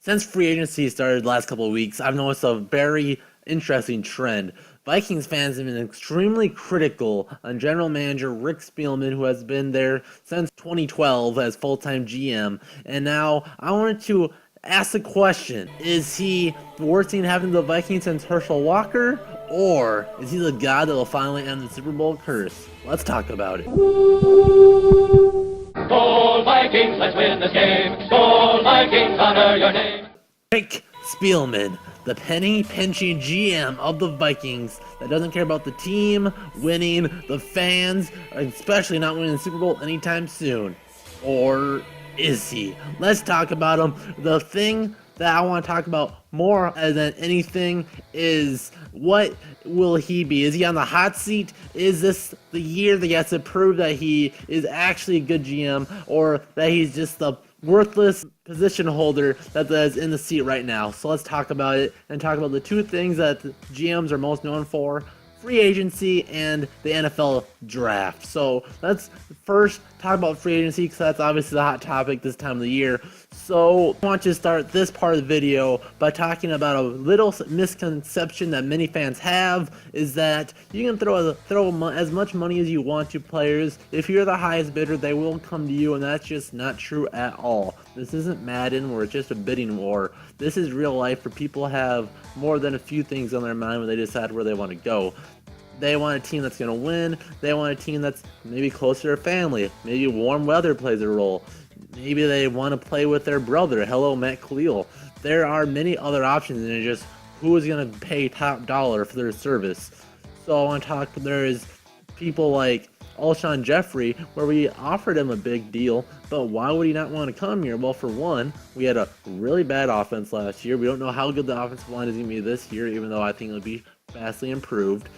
Since free agency started the last couple of weeks, I've noticed a very interesting trend. Vikings fans have been extremely critical on general manager Rick Spielman, who has been there since 2012 as full-time GM. And now I wanted to ask the question, is he the worst thing having the Vikings since Herschel Walker? Or is he the guy that will finally end the Super Bowl curse? Let's talk about it. Skol Vikings, let's win this game. Skol Vikings, honor your name. Rick Spielman, the penny-pinching GM of the Vikings that doesn't care about the team, winning, the fans, especially not winning the Super Bowl anytime soon. Or is he? Let's talk about him. The thing that I want to talk about more than anything is, what will he be? Is he on the hot seat? Is this the year that he has to prove that he is actually a good GM, or that he's just the worthless position holder that is in the seat right now? So let's talk about it and talk about the two things that GMs are most known for: free agency and the NFL draft. So let's first talk about free agency, because that's obviously the hot topic this time of the year. So I want to start this part of the video by talking about a little misconception that many fans have, is that you can throw as much money as you want to players. If you're the highest bidder, they will come to you, and that's just not true at all. This isn't Madden where it's just a bidding war. This is real life, where people have more than a few things on their mind when they decide where they want to go. They want a team that's going to win. They want a team that's maybe closer to their family. Maybe warm weather plays a role. Maybe they want to play with their brother. Hello, Matt Khalil. There are many other options, and it's just who is going to pay top dollar for their service. So I want to talk, there's people like Alshon Jeffrey, where we offered him a big deal, but why would he not want to come here? Well, for one, we had a really bad offense last year. We don't know how good the offensive line is going to be this year, even though I think it'll be vastly improved.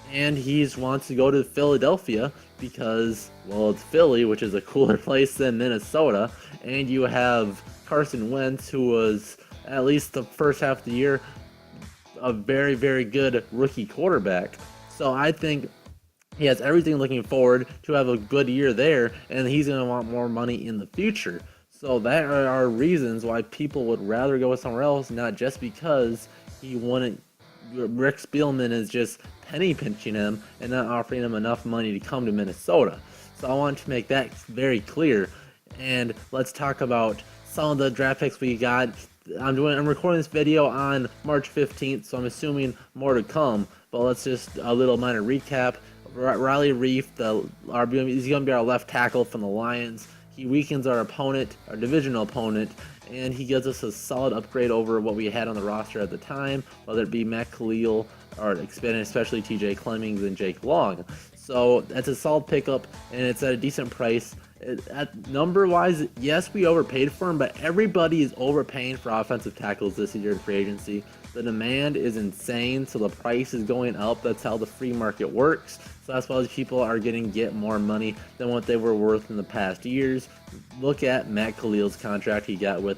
And he wants to go to Philadelphia because, well, it's Philly, which is a cooler place than Minnesota. And you have Carson Wentz, who was, at least the first half of the year, a very, very good rookie quarterback. So I think he has everything looking forward to have a good year there, and he's going to want more money in the future. So that are reasons why people would rather go somewhere else, not just because he wouldn't. Rick Spielman is just penny pinching him and not offering him enough money to come to Minnesota. So I want to make that very clear. And let's talk about some of the draft picks we got. I'm recording this video on March 15th, so I'm assuming more to come. But let's just a little minor recap. Riley Reef, he's going to be our left tackle from the Lions. He weakens our opponent, our divisional opponent, and he gives us a solid upgrade over what we had on the roster at the time, whether it be Matt Khalil or expanding especially TJ Clemmings and Jake Long. So that's a solid pickup, and it's at a decent price. Number-wise, yes, we overpaid for him, but everybody is overpaying for offensive tackles this year in free agency. The demand is insane, so the price is going up. That's how the free market works. So that's why people are get more money than what they were worth in the past years. Look at Matt Khalil's contract he got with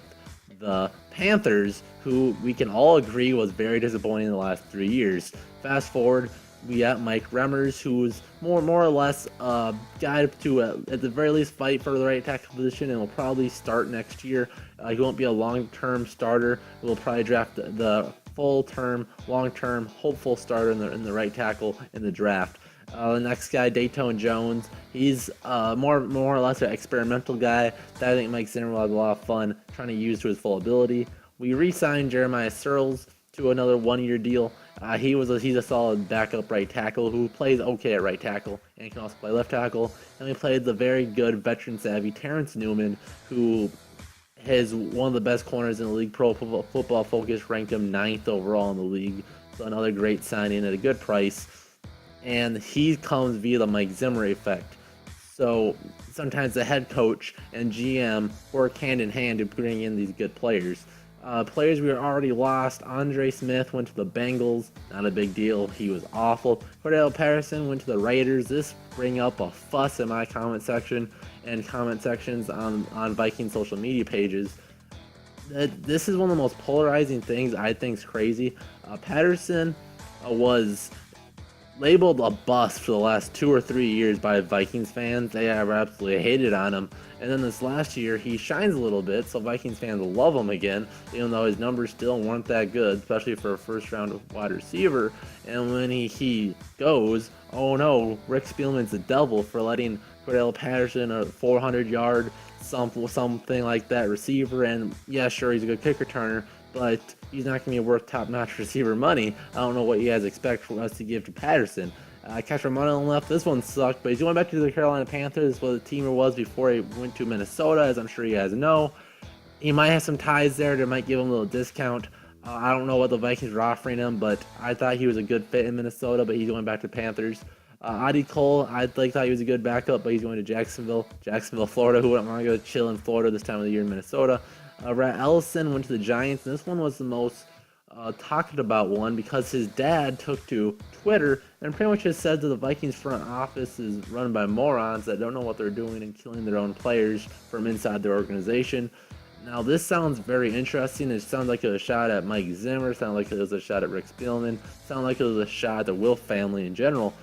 the Panthers, who we can all agree was very disappointing in the last 3 years. Fast forward, we got Mike Remmers, who's more or less a guy to, at the very least, fight for the right tackle position and will probably start next year. He won't be a long-term starter. We'll probably draft the full-term, long-term, hopeful starter in the right tackle in the draft. The next guy, Dayton Jones, he's more or less an experimental guy that I think Mike Zimmer will have a lot of fun trying to use to his full ability. We re-signed Jeremiah Searles to another one-year deal. He's a solid backup right tackle who plays okay at right tackle and can also play left tackle. And we played the very good veteran-savvy Terrence Newman, who is one of the best corners in the league. Pro Football Focus ranked him 9th overall in the league. So another great signing at a good price. And he comes via the Mike Zimmer effect. So sometimes the head coach and GM work hand in hand to bring in these good players. Players we already lost. Andre Smith went to the Bengals. Not a big deal. He was awful. Cordell Patterson went to the Raiders. This bring up a fuss in my comment section and comment sections on Viking social media pages. This is one of the most polarizing things I think is crazy. Patterson was labeled a bust for the last 2 or 3 years by Vikings fans. They have absolutely hated on him. And then this last year, he shines a little bit, so Vikings fans love him again, even though his numbers still weren't that good, especially for a first-round wide receiver. And when he goes, oh no, Rick Spielman's the devil for letting Cordell Patterson, a 400-yard something like that receiver, and yeah, sure, he's a good kick returner, but he's not going to be worth top-notch receiver money. I don't know what you guys expect from us to give to Patterson. Catch our money on the left. This one sucked, but he's going back to the Carolina Panthers, what the team was before he went to Minnesota, as I'm sure you guys know. He might have some ties there that might give him a little discount. I don't know what the Vikings were offering him, but I thought he was a good fit in Minnesota, but he's going back to Panthers. Adi Cole, thought he was a good backup, but he's going to Jacksonville, Florida. Who wouldn't want to go chill in Florida this time of the year in Minnesota? Rat Ellison went to the Giants, and this one was the most talked about one because his dad took to Twitter and pretty much just said that the Vikings front office is run by morons that don't know what they're doing and killing their own players from inside their organization. Now, this sounds very interesting. It sounds like it was a shot at Mike Zimmer, sounds like it was a shot at Rick Spielman, sounds like it was a shot at the Wilf family in general.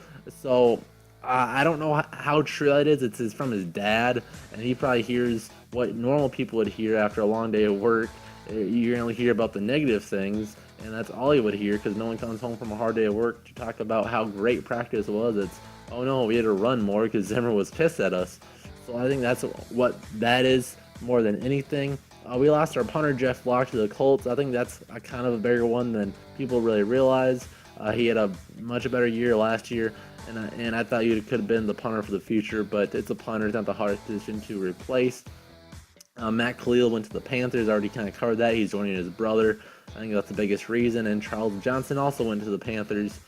So, I don't know how true that is. It's from his dad, and he probably hears what normal people would hear after a long day of work. You're going to hear about the negative things, and that's all he would hear because no one comes home from a hard day of work to talk about how great practice was. It's, oh no, we had to run more because Zimmer was pissed at us. So I think that's what that is more than anything. We lost our punter, Jeff Locke, to the Colts. I think that's a kind of a bigger one than people really realize. He had a much better year last year, and I thought you could have been the punter for the future, but it's a punter. It's not the hardest position to replace. Matt Khalil went to the Panthers. Already kind of covered that. He's joining his brother. I think that's the biggest reason. And Charles Johnson also went to the Panthers.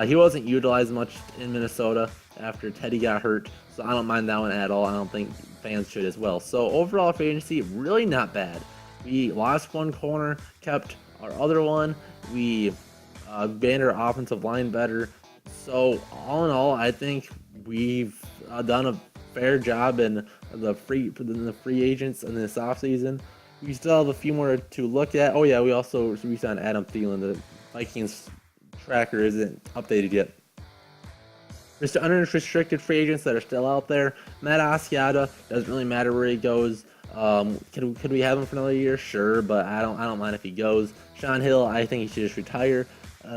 He wasn't utilized much in Minnesota after Teddy got hurt, so I don't mind that one at all. I don't think fans should as well. So overall free agency, really not bad. We lost one corner, kept our other one. We made our offensive line better. So all in all, I think we've done a fair job in the free agents in this offseason. We still have a few more to look at. Oh yeah, we also re-signed Adam Thielen. The Vikings tracker isn't updated yet. There's the unrestricted free agents that are still out there. Matt Asiata, doesn't really matter where he goes. Could we have him for another year? Sure, but I don't mind if he goes. Sean Hill, I think he should just retire.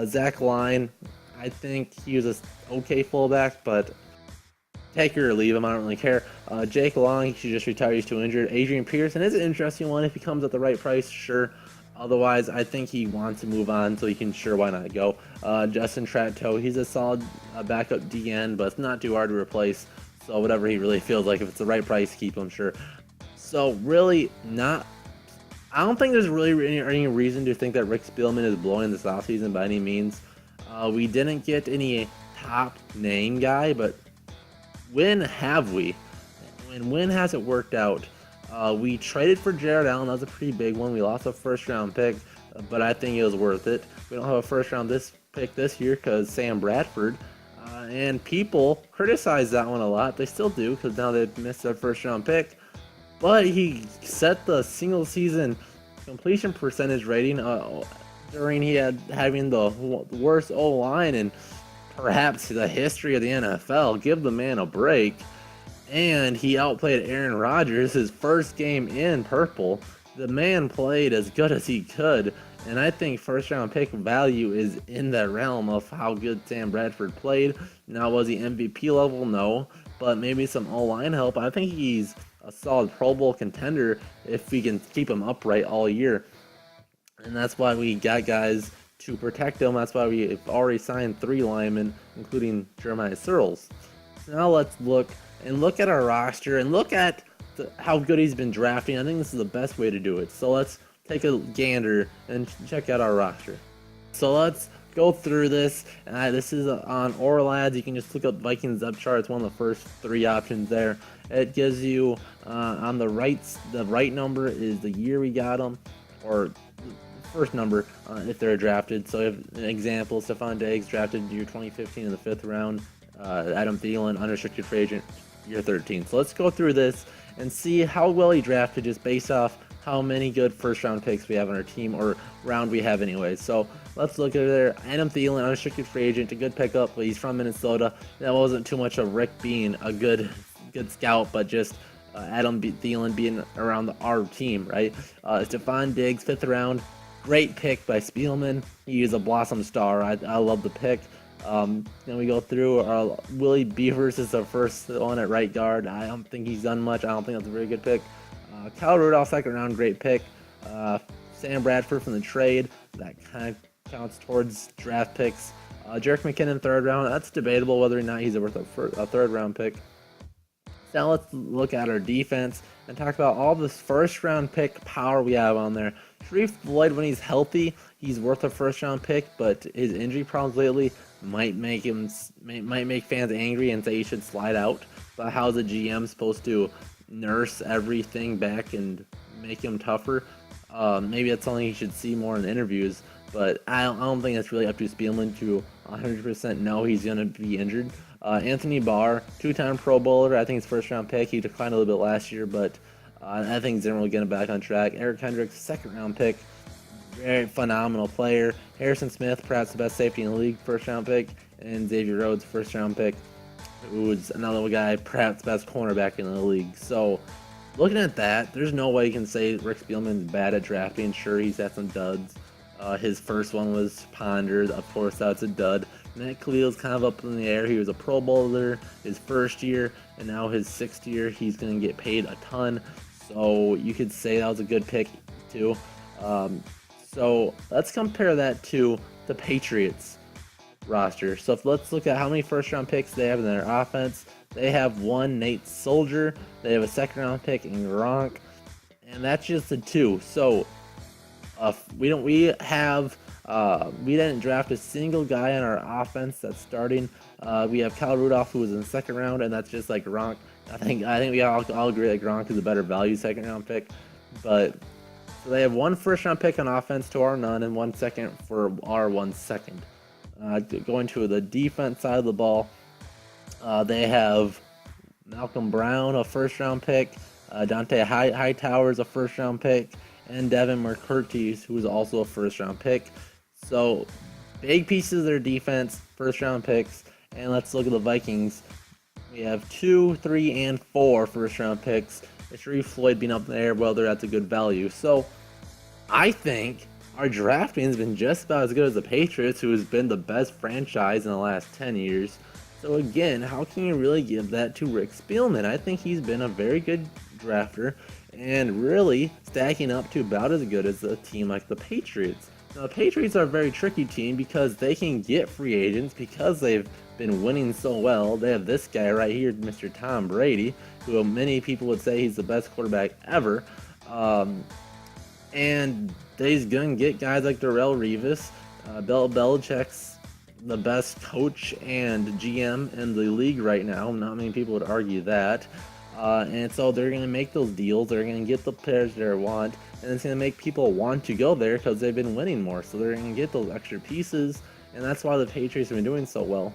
Zach Line, I think he was an okay fullback, but take it or leave him, I don't really care. Jake Long, he should just retire, he's too injured. Adrian Peterson is an interesting one if he comes at the right price, sure. Otherwise, I think he wants to move on, so he can, sure, why not go. Justin Tratto, he's a solid backup DN, but it's not too hard to replace. So whatever he really feels like, if it's the right price, keep him, sure. So really not, I don't think there's really any reason to think that Rick Spielman is blowing this offseason by any means. We didn't get any top name guy, but when have we? And when has it worked out? We traded for Jared Allen. That was a pretty big one. We lost a first-round pick, but I think it was worth it. We don't have a first-round pick this year because Sam Bradford. And people criticize that one a lot. They still do because now they've missed their first-round pick. But he set the single-season completion percentage rating during having the worst O-line in perhaps the history of the NFL. Give the man a break. And he outplayed Aaron Rodgers his first game in purple. The man played as good as he could, and I think first round pick value is in the realm of how good Sam Bradford played. Now, was he MVP level? No, but maybe some O-line help. I think he's a solid Pro Bowl contender if we can keep him upright all year. And that's why we got guys to protect him. That's why we've already signed 3 linemen, including Jeremiah Searles. So now let's look at our roster and look at how good he's been drafting. I think this is the best way to do it. So let's take a gander and check out our roster. So let's go through this. This is on Orlads. You can just look up Vikings depth chart. It's one of the first 3 options there. It gives you on the right number is the year we got them, or first number if they're drafted. So if an example, Stephon Diggs drafted year 2015 in the 5th round. Adam Thielen, unrestricted free agent, year 13. So let's go through this and see how well he drafted just based off how many good first round picks we have on our team, or round we have anyway. So let's look at there. Adam Thielen, unrestricted free agent, a good pickup, but he's from Minnesota. That wasn't too much of Rick being a good scout, but just Adam Thielen being around our team, right? Stephon Diggs, 5th round, great pick by Spielman. He is a blossom star. I love the pick. Then we go through. Willie Beavers is the first one at right guard. I don't think he's done much. I don't think that's a very good pick. Kyle Rudolph, 2nd round, great pick. Sam Bradford from the trade, that kind of counts towards draft picks. Jerick McKinnon, 3rd round. That's debatable whether or not he's worth a 3rd round pick. Now let's look at our defense and talk about all this 1st round pick power we have on there. Sharif Floyd, when he's healthy, he's worth a 1st round pick, but his injury problems lately might make fans angry and say he should slide out. But how's a GM supposed to nurse everything back and make him tougher? Maybe that's something you should see more in the interviews, but I don't think it's really up to Spielman to 100% know he's going to be injured. Anthony Barr, 2-time Pro Bowler, I think his 1st round pick. He declined a little bit last year, but I think he's generally getting back on track. Eric Hendricks, 2nd round pick, very phenomenal player. Harrison Smith, perhaps the best safety in the league, 1st round pick. And Xavier Rhodes, 1st round pick, who's another guy, perhaps best cornerback in the league. So looking at that, there's no way you can say Rick Spielman's bad at drafting. Sure, he's had some duds. His first one was Ponder. Of course, that's a dud. Matt Khalil's kind of up in the air. He was a Pro Bowler his 1st year, and now his 6th year, he's going to get paid a ton. So you could say that was a good pick, too. So let's compare that to the Patriots roster. So let's look at how many 1st round picks they have in their offense. They have 1 Nate Soldier. They have a 2nd round pick in Gronk, and that's just the 2. So we didn't draft a single guy on our offense that's starting. We have Kyle Rudolph, who was in the 2nd round, and that's just like Gronk. I think we all agree that Gronk is a better value 2nd round pick. But so they have 1 1st round pick on offense to our none, and 1 second for our 1 second. Going to the defense side of the ball, they have Malcolm Brown, a 1st round pick, Dante Hightower's a 1st round pick, and Devin McCourty, who is also a 1st round pick. So big pieces of their defense, 1st round picks. And let's look at the Vikings. We have 2, 3, and 4 1st round picks. Sharif Floyd being up there, whether that's a good value. So I think our drafting has been just about as good as the Patriots, who has been the best franchise in the last 10 years. So again, how can you really give that to Rick Spielman? I think he's been a very good drafter and really stacking up to about as good as a team like the Patriots. Now, the Patriots are a very tricky team because they can get free agents because they've been winning so well. They have this guy right here, Mr. Tom Brady, who many people would say he's the best quarterback ever. And they're going to get guys like Darrelle Revis. Bill Belichick's the best coach and GM in the league right now. Not many people would argue that. And so they're going to make those deals. They're going to get the players they want. And it's going to make people want to go there because they've been winning more. So they're going to get those extra pieces. And that's why the Patriots have been doing so well.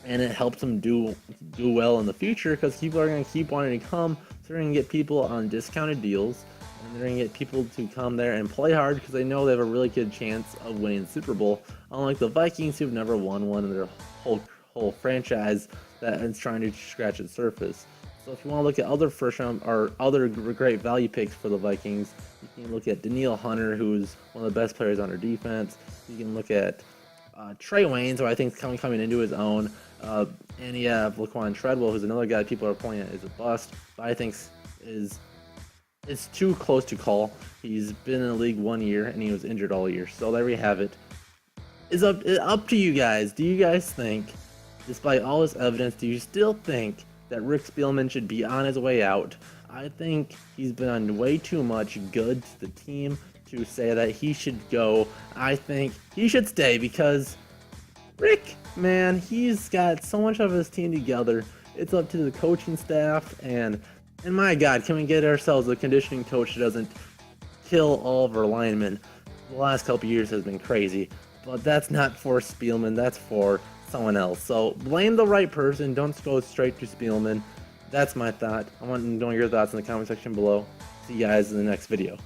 And it helps them do well in the future because people are going to keep wanting to come. So they're going to get people on discounted deals. And they're going to get people to come there and play hard because they know they have a really good chance of winning the Super Bowl. Unlike the Vikings, who've never won one in their whole franchise that is trying to scratch its surface. So if you want to look at other 1st round or other great value picks for the Vikings, you can look at Danielle Hunter, who's one of the best players on their defense. You can look at Trey Waynes, who I think is coming into his own. And you have Laquan Treadwell, who's another guy people are pointing at as a bust, but I think it's too close to call. He's been in the league 1 year and he was injured all year. So there we have it. It's up to you guys. Do you guys think, despite all this evidence, do you still think that Rick Spielman should be on his way out? I think he's been way too much good to the team to say that he should go. I think he should stay because Rick, man, he's got so much of his team together. It's up to the coaching staff, and my God, can we get ourselves a conditioning coach that doesn't kill all of our linemen? The last couple years has been crazy, but that's not for Spielman, that's for someone else. So blame the right person, don't go straight to Spielman. That's my thought. I want to know your thoughts in the comment section below. See you guys in the next video.